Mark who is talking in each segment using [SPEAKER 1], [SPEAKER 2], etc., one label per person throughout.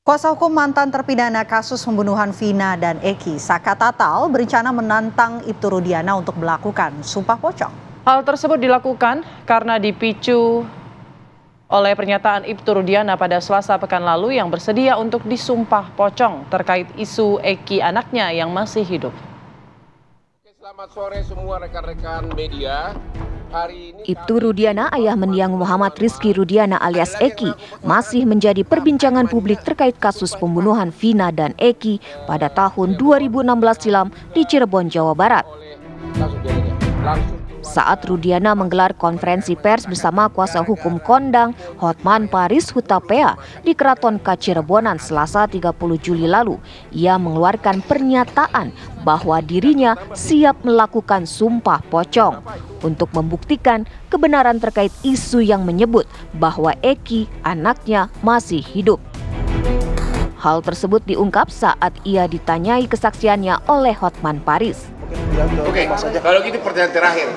[SPEAKER 1] Kuasa hukum mantan terpidana kasus pembunuhan Vina dan Eki, Saka Tatal, berencana menantang Ibtu Rudiana untuk melakukan sumpah pocong.
[SPEAKER 2] Hal tersebut dilakukan karena dipicu oleh pernyataan Ibtu Rudiana pada Selasa pekan lalu yang bersedia untuk disumpah pocong terkait isu Eki anaknya yang masih hidup.
[SPEAKER 3] Selamat sore semua rekan-rekan media.
[SPEAKER 4] Ibtu Rudiana, ayah mendiang Muhammad Rizky Rudiana alias Eki, masih menjadi perbincangan publik terkait kasus pembunuhan Vina dan Eki pada tahun 2016 silam di Cirebon, Jawa Barat. Saat Rudiana menggelar konferensi pers bersama kuasa hukum kondang Hotman Paris Hutapea di Keraton Kacirebonan Selasa 30 Juli lalu, ia mengeluarkan pernyataan bahwa dirinya siap melakukan sumpah pocong untuk membuktikan kebenaran terkait isu yang menyebut bahwa Eki anaknya masih hidup. Hal tersebut diungkap saat ia ditanyai kesaksiannya oleh Hotman Paris.
[SPEAKER 3] Oke, kalau gitu pertanyaan terakhir.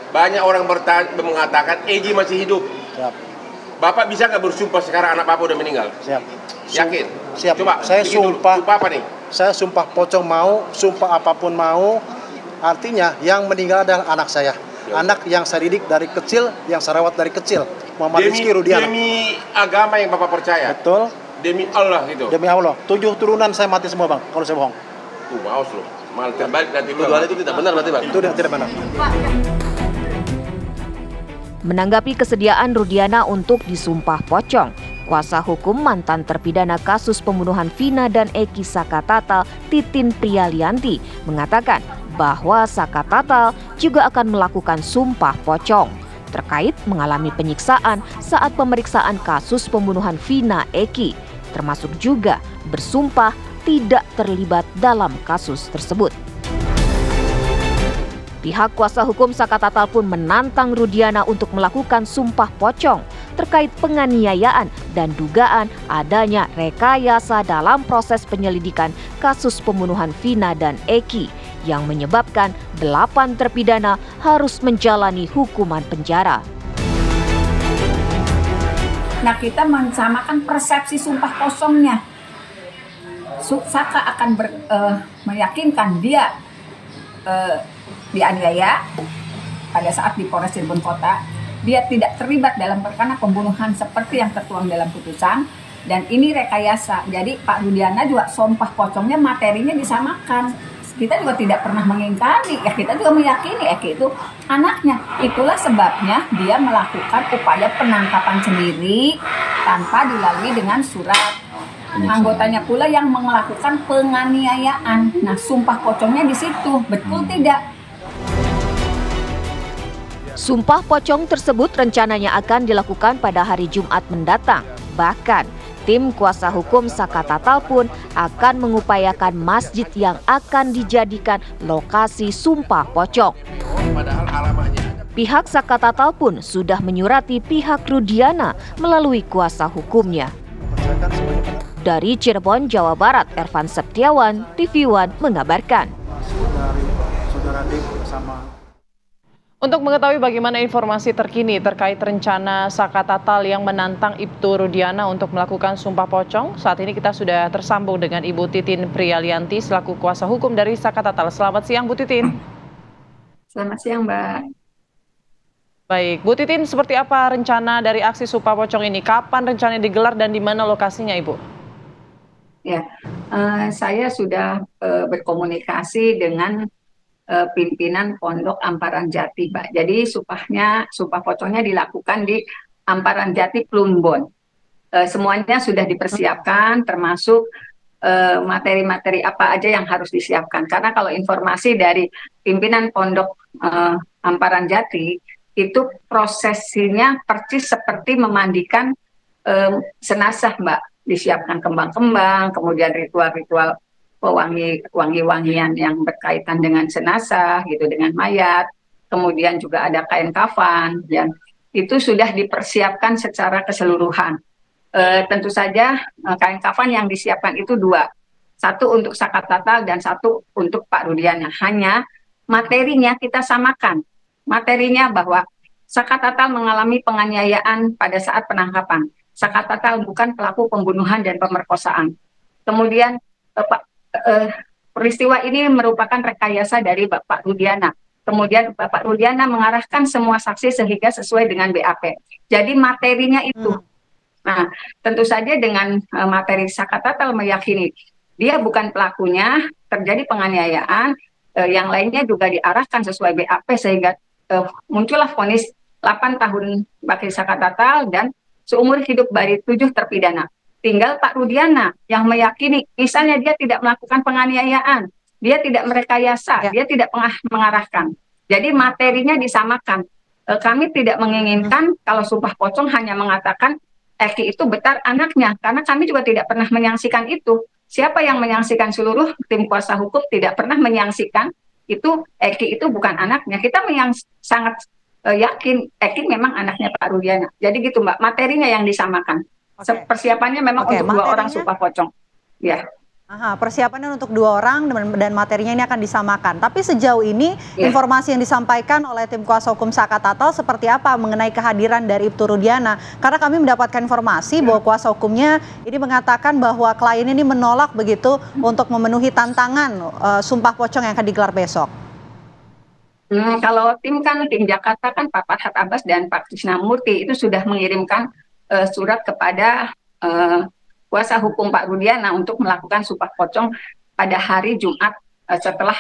[SPEAKER 3] Banyak orang mengatakan Egi masih hidup.
[SPEAKER 5] Siap.
[SPEAKER 3] Bapak bisa nggak bersumpah sekarang anak Bapak udah meninggal?
[SPEAKER 5] Siap.
[SPEAKER 3] Yakin?
[SPEAKER 5] Siap.
[SPEAKER 3] Coba,
[SPEAKER 5] saya sumpah.
[SPEAKER 3] Sumpah apa nih?
[SPEAKER 5] Saya sumpah pocong mau, sumpah apapun mau. Artinya yang meninggal adalah anak saya.
[SPEAKER 3] Ya.
[SPEAKER 5] Anak yang saya didik dari kecil, yang saya rawat dari kecil. Muhammad Rizky Rudiana.
[SPEAKER 3] Demi agama yang Bapak percaya?
[SPEAKER 5] Betul.
[SPEAKER 3] Demi Allah gitu?
[SPEAKER 5] Demi Allah. 7 turunan saya mati semua, Bang, kalau saya bohong.
[SPEAKER 3] Maus loh. Malah terbalik nanti.
[SPEAKER 6] Tuduhan itu tidak benar berarti, Bang?
[SPEAKER 5] Itu tidak benar.
[SPEAKER 4] Menanggapi kesediaan Rudiana untuk disumpah pocong, kuasa hukum mantan terpidana kasus pembunuhan Vina dan Eki, Saka Tatal, Titin Prialianti, mengatakan bahwa Saka Tatal juga akan melakukan sumpah pocong terkait mengalami penyiksaan saat pemeriksaan kasus pembunuhan Vina Eki, termasuk juga bersumpah tidak terlibat dalam kasus tersebut. Pihak kuasa hukum Saka Tatal pun menantang Rudiana untuk melakukan sumpah pocong terkait penganiayaan dan dugaan adanya rekayasa dalam proses penyelidikan kasus pembunuhan Vina dan Eki yang menyebabkan 8 terpidana harus menjalani hukuman penjara.
[SPEAKER 7] Nah, kita mensamakan persepsi sumpah kosongnya. Saka akan meyakinkan dia dianiaya pada saat di Polres Cirebon Kota. Dia tidak terlibat dalam perkara pembunuhan seperti yang tertuang dalam putusan, dan ini rekayasa. Jadi Pak Rudiana juga sumpah pocongnya materinya disamakan. Kita juga tidak pernah mengingkari, ya kita juga meyakini Eki itu anaknya. Itulah sebabnya dia melakukan upaya penangkapan sendiri tanpa dilalui dengan surat. Anggotanya pula yang melakukan penganiayaan. Nah, sumpah pocongnya di situ, betul tidak?
[SPEAKER 4] Sumpah pocong tersebut rencananya akan dilakukan pada hari Jumat mendatang. Bahkan, tim kuasa hukum Saka Tatal pun akan mengupayakan masjid yang akan dijadikan lokasi sumpah pocong. Pihak Saka Tatal pun sudah menyurati pihak Rudiana melalui kuasa hukumnya. Dari Cirebon, Jawa Barat, Ervan Septiawan, TV One mengabarkan.
[SPEAKER 2] Untuk mengetahui bagaimana informasi terkini terkait rencana Saka Tatal yang menantang Ibtu Rudiana untuk melakukan sumpah pocong, saat ini kita sudah tersambung dengan Ibu Titin Prialianti selaku kuasa hukum dari Saka Tatal. Selamat siang, Bu Titin.
[SPEAKER 7] Selamat siang, Mbak.
[SPEAKER 2] Baik, Bu Titin, seperti apa rencana dari aksi sumpah pocong ini? Kapan rencananya digelar dan di mana lokasinya, Ibu?
[SPEAKER 7] Ya, saya sudah berkomunikasi dengan pimpinan Pondok Amparan Jati, Pak. Jadi sumpah pocongnya dilakukan di Amparan Jati, Plumbon. Semuanya sudah dipersiapkan, termasuk materi-materi apa aja yang harus disiapkan. Karena kalau informasi dari pimpinan Pondok Amparan Jati, itu prosesinya persis seperti memandikan jenazah, Mbak. Disiapkan kembang-kembang, kemudian ritual-ritual wangi-wangian yang berkaitan dengan jenazah, gitu, dengan mayat. Kemudian juga ada kain kafan, dan itu sudah dipersiapkan secara keseluruhan. Tentu saja kain kafan yang disiapkan itu 2. Satu untuk Saka Tatal dan satu untuk Pak Rudiana. Hanya materinya kita samakan. Materinya bahwa Saka Tatal mengalami penganiayaan pada saat penangkapan. Sakatatal, bukan pelaku pembunuhan dan pemerkosaan. Kemudian peristiwa ini merupakan rekayasa dari Bapak Rudiana. Kemudian Bapak Rudiana mengarahkan semua saksi sehingga sesuai dengan BAP. Jadi materinya itu. Nah, tentu saja dengan materi Sakatatal meyakini dia bukan pelakunya, terjadi penganiayaan, yang lainnya juga diarahkan sesuai BAP sehingga muncullah vonis 8 tahun bagi Sakatatal dan seumur hidup bagi 7 terpidana. Tinggal Pak Rudiana yang meyakini, misalnya dia tidak melakukan penganiayaan, dia tidak merekayasa, dia tidak mengarahkan. Jadi materinya disamakan. Kami tidak menginginkan kalau sumpah pocong hanya mengatakan Eki itu betar anaknya, karena kami juga tidak pernah menyaksikan itu. Siapa yang menyaksikan, seluruh tim kuasa hukum tidak pernah menyaksikan itu Eki itu bukan anaknya. Kita sangat yakin Eki memang anaknya Pak Rudiana. Jadi gitu Mbak, materinya yang disamakan. Persiapannya memang untuk 2 orang sumpah pocong. Ya.
[SPEAKER 1] Persiapannya untuk 2 orang dan materinya ini akan disamakan. Tapi sejauh ini informasi yang disampaikan oleh tim kuasa hukum Sakatatal seperti apa mengenai kehadiran dari Ibtu Rudiana? Karena kami mendapatkan informasi bahwa kuasa hukumnya ini mengatakan bahwa klien ini menolak begitu untuk memenuhi tantangan sumpah pocong yang akan digelar besok.
[SPEAKER 7] Kalau tim Jakarta kan Pak Farhad Abbas dan Pak Krisnamurti itu sudah mengirimkan surat kepada kuasa hukum Pak Rudiana untuk melakukan sumpah pocong pada hari Jumat setelah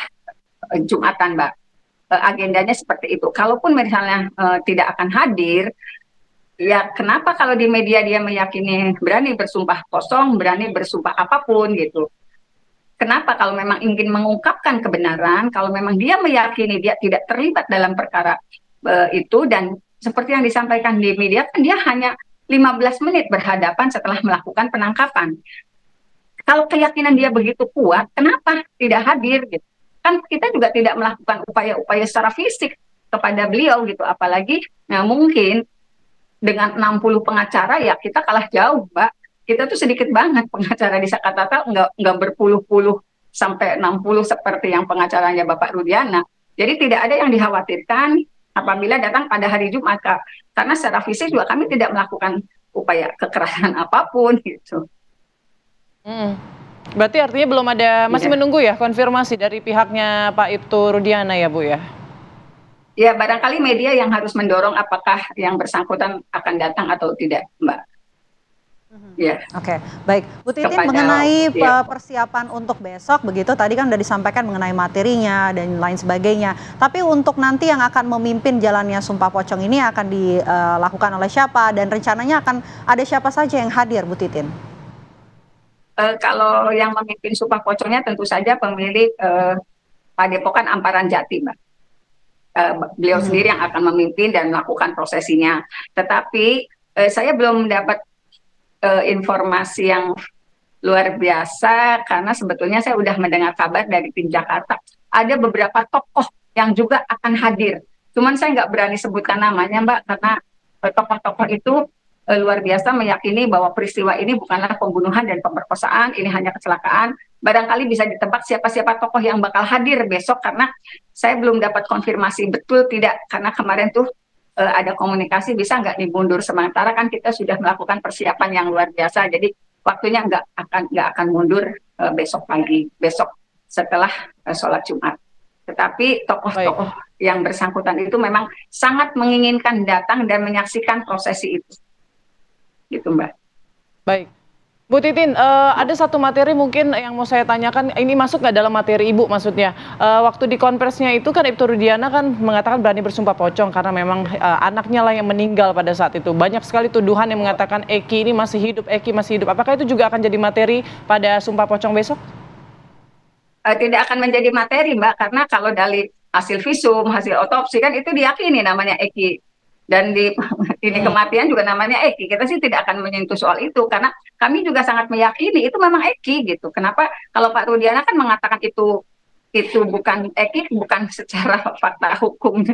[SPEAKER 7] Jumatan, Mbak. Agendanya seperti itu. Kalaupun misalnya tidak akan hadir, ya kenapa kalau di media dia meyakini berani bersumpah kosong, berani bersumpah apapun gitu. Kenapa kalau memang ingin mengungkapkan kebenaran, kalau memang dia meyakini dia tidak terlibat dalam perkara itu, dan seperti yang disampaikan di media kan dia hanya 15 menit berhadapan setelah melakukan penangkapan. Kalau keyakinan dia begitu kuat, kenapa tidak hadir gitu? Kan kita juga tidak melakukan upaya-upaya secara fisik kepada beliau gitu, apalagi mungkin dengan 60 pengacara ya kita kalah jauh, Mbak. Kita tuh sedikit banget pengacara di Sakatatal, nggak berpuluh-puluh sampai 60 seperti yang pengacaranya Bapak Rudiana. Jadi tidak ada yang dikhawatirkan apabila datang pada hari Jumat, Kak. Karena secara fisik juga kami tidak melakukan upaya kekerasan apapun gitu.
[SPEAKER 2] Berarti artinya belum ada, masih menunggu ya konfirmasi dari pihaknya Pak Ibtu Rudiana ya Bu ya?
[SPEAKER 7] Ya barangkali media yang harus mendorong apakah yang bersangkutan akan datang atau tidak, Mbak. Ya.
[SPEAKER 1] Oke, baik. Bu Titin, mengenai persiapan untuk besok begitu, tadi kan sudah disampaikan mengenai materinya dan lain sebagainya. Tapi untuk nanti yang akan memimpin jalannya sumpah pocong ini akan dilakukan oleh siapa dan rencananya akan ada siapa saja yang hadir, Bu Titin?
[SPEAKER 7] Kalau yang memimpin sumpah pocongnya tentu saja pemilik Padepokan Amparan Jati, Mbak. Beliau sendiri yang akan memimpin dan melakukan prosesinya. Tetapi saya belum mendapat informasi yang luar biasa karena sebetulnya saya sudah mendengar kabar dari tim Jakarta ada beberapa tokoh yang juga akan hadir. Cuman saya nggak berani sebutkan namanya, Mbak, karena tokoh-tokoh itu luar biasa meyakini bahwa peristiwa ini bukanlah pembunuhan dan pemerkosaan, ini hanya kecelakaan. Barangkali bisa ditebak siapa-siapa tokoh yang bakal hadir besok karena saya belum dapat konfirmasi betul tidak, karena kemarin tuh ada komunikasi bisa nggak dimundur sementara kan kita sudah melakukan persiapan yang luar biasa, jadi waktunya nggak akan mundur besok pagi, besok setelah sholat Jumat. Tetapi tokoh-tokoh yang bersangkutan itu memang sangat menginginkan datang dan menyaksikan prosesi itu, gitu Mbak.
[SPEAKER 2] Baik. Bu Titin, ada satu materi mungkin yang mau saya tanyakan, ini masuk nggak dalam materi Ibu maksudnya? Waktu di konferensinya itu kan Ibtu Rudiana kan mengatakan berani bersumpah pocong karena memang anaknya lah yang meninggal pada saat itu. Banyak sekali tuduhan yang mengatakan Eki ini masih hidup, Eki masih hidup. Apakah itu juga akan jadi materi pada sumpah pocong besok?
[SPEAKER 7] Tidak akan menjadi materi, Mbak, karena kalau dari hasil visum, hasil otopsi kan itu diyakini namanya Eki. Dan di ini kematian juga namanya Eki. Kita sih tidak akan menyentuh soal itu karena kami juga sangat meyakini itu memang Eki gitu. Kenapa kalau Pak Rudiana kan mengatakan itu bukan Eki, bukan secara fakta hukum,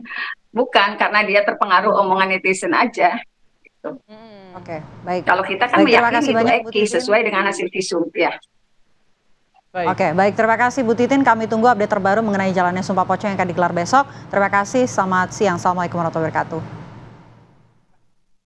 [SPEAKER 7] bukan karena dia terpengaruh omongan netizen aja. Gitu.
[SPEAKER 1] Oke, baik.
[SPEAKER 7] Kalau kita kan meyakini itu Eki sesuai dengan hasil visum, ya.
[SPEAKER 1] Oke, baik. Terima kasih Bu Titin. Kami tunggu update terbaru mengenai jalannya sumpah pocong yang akan digelar besok. Terima kasih. Selamat siang. Assalamualaikum warahmatullahi wabarakatuh.